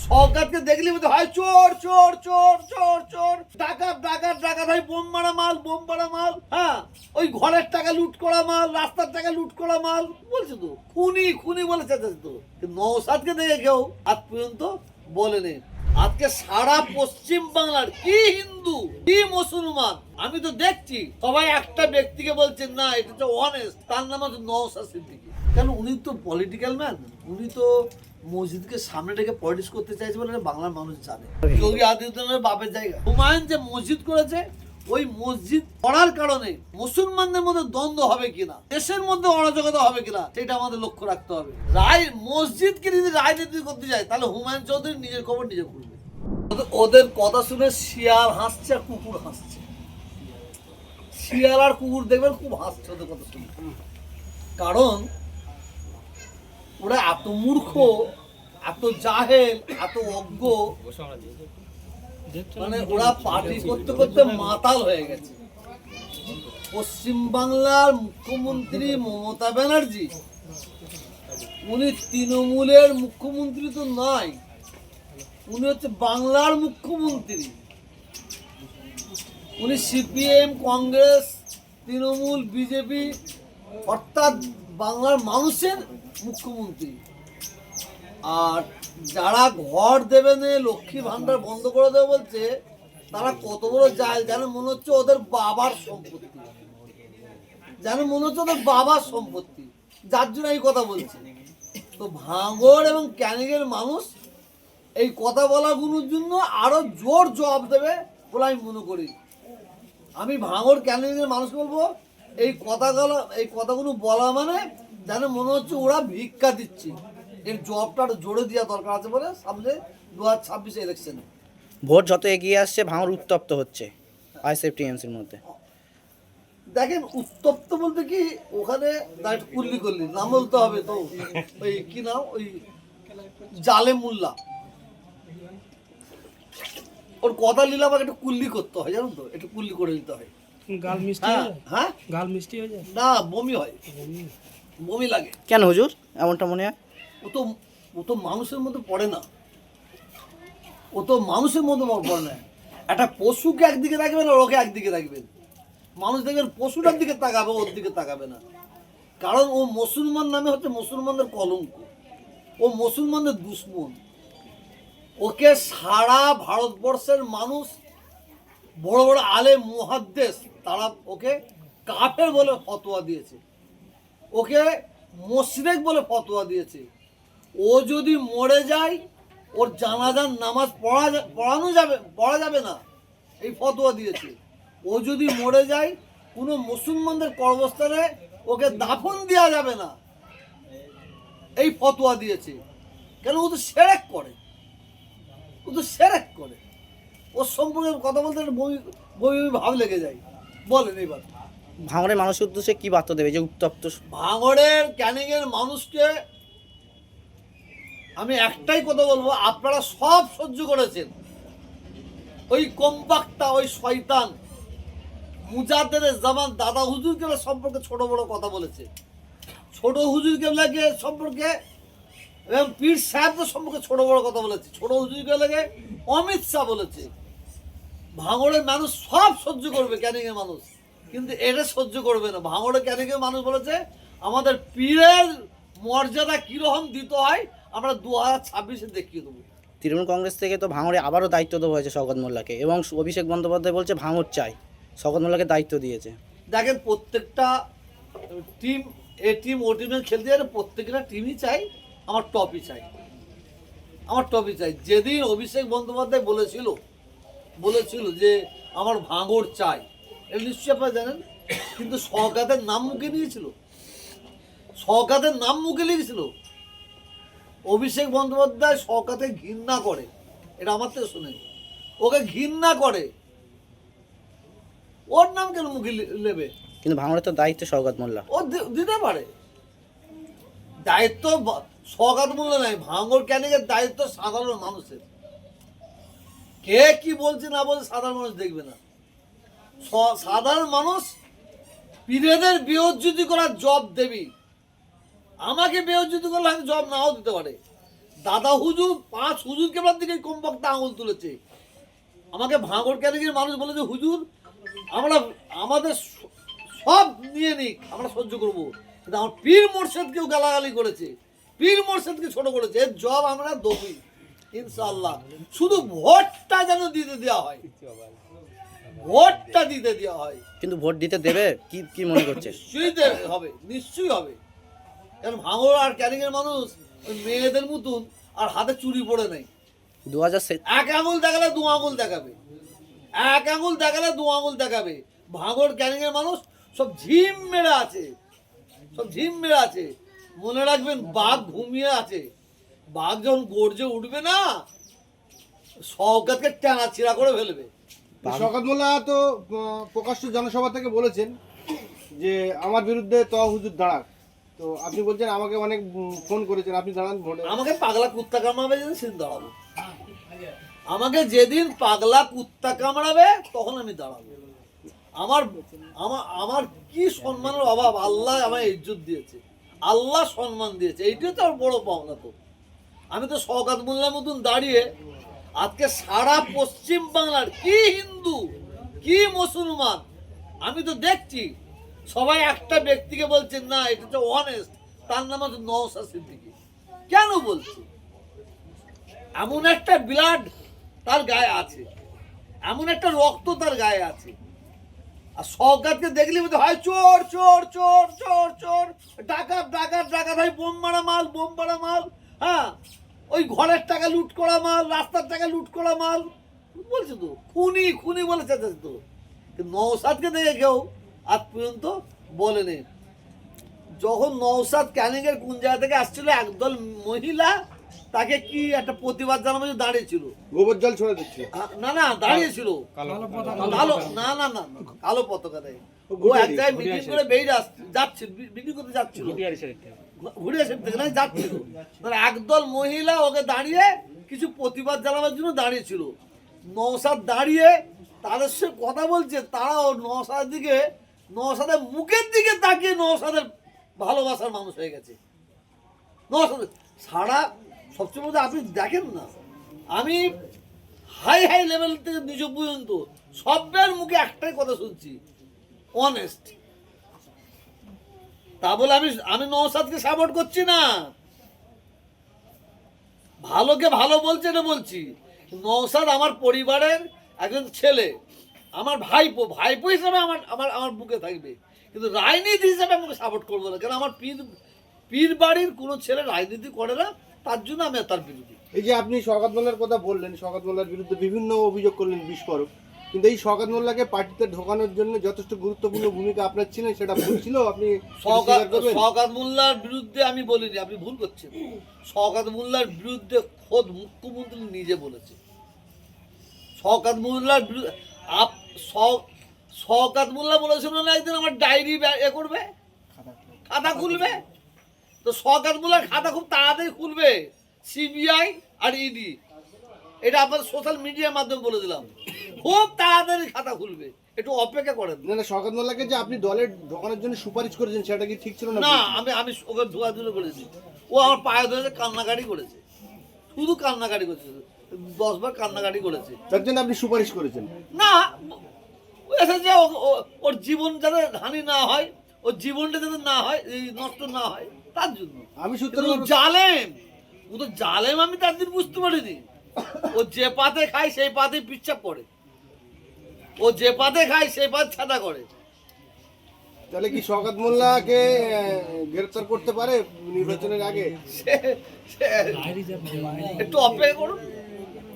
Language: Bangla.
সরকারকে দেখলি বলতে হয় চোর চোর চোর চোর চোর, ডাকাত ডাকাত ডাকাত, হয় বোম মারা মাল বোম মারা মাল, হ্যাঁ ওই ঘরের টাকা লুট করা মাল, রাস্তার টাকা লুট করা মাল বলছে তো, খুনি খুনি বলেছে তো। নওশাদকে দেখে কেউ আজ পর্যন্ত বলেনি। আজকে সারা পশ্চিম বাংলার কি হিন্দু কি মুসলমান আমি তো দেখছি সবাই একটা ব্যক্তিকে বলছেন না এটা তো অনেস্ট, তার নাম হচ্ছে নওশাদ সিদ্দিকী। কেন উনি তো পলিটিক্যাল ম্যান, উনি তো মসজিদকে সামনে রেখে পলিটিক্স করতে চাইছে বলে বাংলার মানুষ জানে। যোগী আদিত্যনাথের বাপের জায়গা হুমায়ুন যে মসজিদ করেছে, ওই মসজিদ করার কারণে মুসলমানদের মধ্যে দ্বন্দ্ব হবে কিনা, দেশের মধ্যে অরাজকতা হবে কিনা, সেটা আমাদের লক্ষ্য রাখতে হবে। মসজিদকে যদি রাজনীতি করতে যায় তাহলে হুমায়ুন চৌধুরী নিজের খবর নিজে করবে। ওদের কথা শুনে শিয়াল হাসছে আর কুকুর হাসছে। শিয়াল আর কুকুর দেখবেন খুব হাসছে ওদের কথা শুনে, কারণ ওরা এত মূর্খ, এত জাহেল, এত অজ্ঞ, মানে ওরা পার্টি করতে করতে মাতাল হয়ে গেছে। পশ্চিম বাংলার মুখ্যমন্ত্রী মমতা ব্যানার্জি, উনি তৃণমূলের মুখ্যমন্ত্রী তো নয়, উনি হচ্ছে বাংলার মুখ্যমন্ত্রী। উনি সিপিএম, কংগ্রেস, তৃণমূল, বিজেপি অর্থাৎ বাংলার মানুষের মুখ্যমন্ত্রী। আর যারা ঘর দেবে না, লক্ষ্মী ভান্ডার বন্ধ করে দেবে বলছে, তারা কত বড় যায় যেন মনে হচ্ছে ওদের বাবার সম্পত্তি, যেন মনে হচ্ছে ওদের বাবার সম্পত্তি, যার জন্য এই কথা বলছে। তো ভাঙড় এবং ক্যানিংয়ের মানুষ এই কথা বলাগুলোর জন্য আরো জোর জবাব দেবে বলে আমি মনে করি। আমি ভাঙড় ক্যানিংয়ের মানুষকে বলবো, এই কথাগুলো বলা মানে যেন মনে হচ্ছে ওরা ভিক্ষা দিচ্ছে। এর জবটা জোরে দেওয়া দরকার আছে বলে সামনে 2026 ইলেকশনে। ভোট যত এগিয়ে আসছে ভাঙড় উত্তপ্ত হচ্ছে আইএসএফ টিএমসির মধ্যে। দেখেন উত্তপ্ত বলতে কি, ওখানে কুল্লি করলি নাম বলতে হবে তো, ওই কি নাম, ওই জালেম মোল্লা, ওর কথা নিলে আমাকে একটু কুল্লি করতে হয়, জানো তো, একটু কুল্লি করে দিতে হয়। গাল মিষ্টি হয়ে যায়? হ্যাঁ গাল মিষ্টি হয়ে যায় না, বমি হয়, বমি লাগে। কেন হুজুর এমনটা মনে হয়? ও তো মানুষের মধ্যে পড়ে না, ও তো মানুষের মধ্যে পড়ে না। একটা পশুকে একদিকে রাখবেন আর ওকে একদিকে রাখবেন, মানুষ দেখবেন পশুটার দিকে তাকাবে, ওর দিকে তাকাবে না। কারণ ও মুসলমান নামে হচ্ছে মুসলমানদের কলঙ্ক, ও মুসলমানদের দুশ্মন। ওকে সারা ভারতবর্ষের মানুষ, বড় বড় আলেম মুহাদ্দিস, তারা ওকে কাফের বলে ফতোয়া দিয়েছে, ওকে মুশরিক বলে ফতোয়া দিয়েছে। ও যদি মরে যায় ওর জানাজার নামাজ পড়া যাবে না, এই ফতোয়া দিয়েছে। ও যদি মরে যায় কোনো মুসলমানদের কবরস্থানে ওকে দাফন দেওয়া যাবে না, এই ফতোয়া দিয়েছে। কেন? ও তো শিরক করে, ও তো শিরক করে। ওর সম্পর্কে কথা বলতে বমি ভাব লেগে যায়। বলেন এবার ভাঙড়ের মানুষের উদ্দেশ্যে কি বার্তা দেবে যে উত্তপ্ত? ভাঙড়ের ক্যানিংয়ের মানুষকে আমি একটাই কথা বলবো, আপনারা সব সহ্য করেছেন। ওই কম্পাক্টা, ওই শয়তান মুজাদ্দেদ জামান দাদা হুজুর কেবলা সম্পর্কে ছোট বড় কথা বলেছে, ছোট হুজুর কেবলাকে সম্পর্কে এবং পীর সাহেবদের সম্পর্কে ছোট বড় কথা বলেছে, ছোট হুজুর কেবলাকে অমিত শাহ বলেছে। ভাঙড়ের মানুষ সব সহ্য করবে, ক্যানিংয়ের মানুষ কিন্তু এটা সহ্য করবে না। ভাঙড়ের ক্যানিংয়ের মানুষ বলেছে আমাদের পীরের মর্যাদা কিরকম দিতে হয় আমরা 2026-এ দেখিয়ে দেবো। তৃণমূল কংগ্রেস থেকে তো ভাঙড়ে আবারও দায়িত্ব দেওয়া হয়েছে শওকত মোল্লাকে, এবং অভিষেক বন্দ্যোপাধ্যায় বলছে ভাঙড় চাই, শওকত মোল্লাকে দায়িত্ব দিয়েছে। দেখেন প্রত্যেকটা টিম, এ টিম ও টিমের খেলতে গেলে প্রত্যেকটা টিমই চাই আমার টপই চাই, আমার টপই চাই। যেদিন অভিষেক বন্দ্যোপাধ্যায় বলেছিল যে আমার ভাঙড় চাই, এটা নিশ্চয়ই আপনারা জানেন, কিন্তু শওকতের নাম মুখে নিয়েছিল, শওকতের নাম মুখে লিখেছিল। অভিষেক বন্দ্যোপাধ্যায় শওকতকে ঘৃণা করে, এটা আমার থেকে শুনেন, ওকে ঘৃণা করে, ওর নাম কেন মুখে নেবে? কিন্তু ভাঙড়ে তো দায়িত্ব শওকত মোল্লা, ও দিতে পারে দায়িত্ব, শওকত মোল্লা নাই। ভাঙড় ক্যানিংয়ের দায়িত্ব সাধারণ মানুষের, কে কি বলছে না বলছে সাধারণ মানুষ দেখবে না। সাধারণ মানুষ পীরেদের বেইজ্জতি করার জব দেবি, আমাকে বেইজ্জতি করলে আমি জব নাও দিতে পারে। দাদা হুজুর 5 হুজুর কেবলার দিকে কমপক্ষে আঙুল তুলেছে। আমাকে ভাঙড় ক্যানিংয়ের মানুষ বলেছে হুজুর আমরা আমাদের সব নিয়ে নিক, আমরা সহ্য করবো, কিন্তু আমার পীর মোর্শেদকেও গালাগালি করেছে, পীর মোর্শেদকে ছোট করেছে, এর জব আমরা দেবই ইনশাআল্লাহ। শুধু ভোটটা যেন দিতে দেওয়া হয়, ভোটটা দিতে দেওয়া হয়। কিন্তু ভোট দিতে দেবে কি কি মনে করছে? নিশ্চয়ই দেবে, হবে, নিশ্চয়ই হবে। কারণ ভাঙড় আর ক্যানিংয়ের মানুষ ওই মেয়েদের মতন আর হাতে চুরি পড়ে নেই। 2000 এক আঙুল দেখালে 2 আঙুল দেখাবে, এক আঙুল দেখালে 2 আঙুল দেখাবে। ভাঙড় ক্যানিংয়ের মানুষ সব ঝিম মেরে আছে, সব ঝিম মেরে আছে। মনে রাখবেন বাঘ ঘুমিয়ে আছে, বাঘ যখন গর্জে উঠবে না শওকতকে টানা ছিঁড়া করে ফেলবে। শওকত মোল্লা তো প্রকাশ্য জনসভা থেকে বলেছেন যে আমার বিরুদ্ধে হুজুর দাঁড়াক। তো আপনি বলছেন আমাকে অনেক ফোন করেছেন, আপনি দাঁড়ান ভোটে। আমাকে পাগলা কুত্তা কামড়াবে যেদিন সেদিন দাঁড়াবো, আমাকে যেদিন পাগলা কুত্তা কামড়াবে তখন আমি দাঁড়াবো। আমার আমার আমার কি সম্মানের অভাব, আল্লাহ আমায় ইজ্জত দিয়েছে, আল্লাহ সম্মান দিয়েছে, এইটাই তো আর বড় পাওনা। তো আমি তো শওকত মোল্লার মতন দাঁড়িয়ে আজকে সারা পশ্চিম বাংলার কি হিন্দু কি মুসলমান আমি তো দেখছি সবাই একটা ব্যক্তিকে বলছেন না এটা তো অনেস্ট, তার নাম হচ্ছে নওশাদ সিদ্দিকী। কেন বলছি? এমন একটা ব্লাড তার গায়ে আছে, এমন একটা রক্ত তার গায়ে আছে। আর শওকতকে দেখলে বলতে হয় চোর চোর চোর চোর চোর, ডাকাত ডাকাত ডাকাত, হয় বোম মারা মাল, বোম মারা মাল। হ্যাঁ, ওই ঘরের টাকা লুট করা মাল, রাস্তার টাকা লুট করা মাল বলছে তো, খুনি খুনি বলেছে তো। নওশাদকে দেখে কেউ আজ পর্যন্ত বলেনি। যখন নওশাদ ক্যানিংয়ের কোন জায়গা থেকে আসছিল, একদল মহিলা তাকে কি একটা প্রতিবাদ জানানোর জন্য দাঁড়িয়েছিল, গোবর জল ছড়ে দিচ্ছে। না না দাঁড়িয়েছিল কালো, না না না কালো পতাকা দেয়। ও এক জায়গায় মিটিং করে বেরিয়ে যাচ্ছিল, মিটিং করতে যাচ্ছিল, ঘুরে এসে থেকে না যাচ্ছিল, মানে একদল মহিলা ওকে দাঁড়িয়ে কিছু প্রতিবাদ জানানোর জন্য দাঁড়িয়েছিল। নওশাদ দাঁড়িয়ে তাদের সাথে কথা বলছে, তারাও নওশাদের দিকে, নওশাদের মুখের দিকে তাকিয়ে নওশাদের ভালোবাসার মানুষ হয়ে গেছে। নওশাদ সারা সবচেয়ে বলতে আপনি দেখেন না, আমি হাই হাই লেভেল থেকে নিজ পর্যন্ত সবের মুখে একটাই কথা শুনছি, অনেস্ট। তা বলে আমি নওশাদকে সাপোর্ট করছি না, ভালোকে ভালো বলছে না বলছি। নওশাদ আমার পরিবারের একজন ছেলে, আমার ভাইপো, ভাইপো হিসাবে আমার আমার আমার বুকে থাকবে, কিন্তু রাজনীতি হিসাবে আমাকে সাপোর্ট করবো না। কারণ আমার পীর বাড়ির কোনো ছেলে রাজনীতি করে না, তার জন্য আমি তার বিরোধী। এই যে আপনি শওকত মোল্লার কথা বললেন, শওকত মোল্লার বিরুদ্ধে বিভিন্ন অভিযোগ করলেন বিস্ফোরক, কিন্তু এই শওকত মোল্লাকে পার্টিতে ঢোকানোর জন্য যথেষ্ট গুরুত্বপূর্ণ ভূমিকা আপনার ছিলেন, সেটা ভুল ছিল? আপনি শওকত মোল্লার বিরুদ্ধে আমি বলিনি, আপনি ভুল করছেন। শওকত মোল্লার বিরুদ্ধে খোদ মুখ্যমন্ত্রী নিজে বলেছে। শওকত মোল্লার বিরুদ্ধে শওকত মোল্লা বলেছিল না একদিন আমার ডায়েরি এ করবে, খাতা খুলবে। তো শওকত মোল্লার খাতা খুব তাড়াতাড়ি খুলবে সিবিআই আর ইডি, এটা আপনার সোশ্যাল মিডিয়ার মাধ্যমে বলে দিলাম, খুব তাড়াতাড়ি খাতা খুলবে, একটু অপেক্ষা করেন। না না, শওকত মোল্লাকে যে আপনি দলে ঢোকানোর জন্য সুপারিশ করেছেন সেটা কি ঠিক ছিল না? না, আমি ওকে ধোয়াধুলো করেছি, ও আমার পায়ে ধরে কান্নাকাটি করেছে, শুধু কান্নাকাটি করেছে, 10 বার কান্নাকাটি করেছে, তার জন্য আপনি সুপারিশ করেছেন? না, ও এসেছে ওর জীবন যাতে হানি না হয়, ওর জীবনটা যাতে না হয়, এই নষ্ট না হয় তার জন্য। আমি কিন্তু ও জালেম, ও তো জালেম, আমি তার দিন বুঝতে পারিনি। ও যে পাতে খায় সেই পাতে পিচ্ছাপ করে, ও যে পাতে খায় সেই পাত ছাদা করে। তাহলে কি শওকত মোল্লাকে গ্রেফতার করতে পারে নির্বাচনের আগে? একটু অপেক্ষা করুন।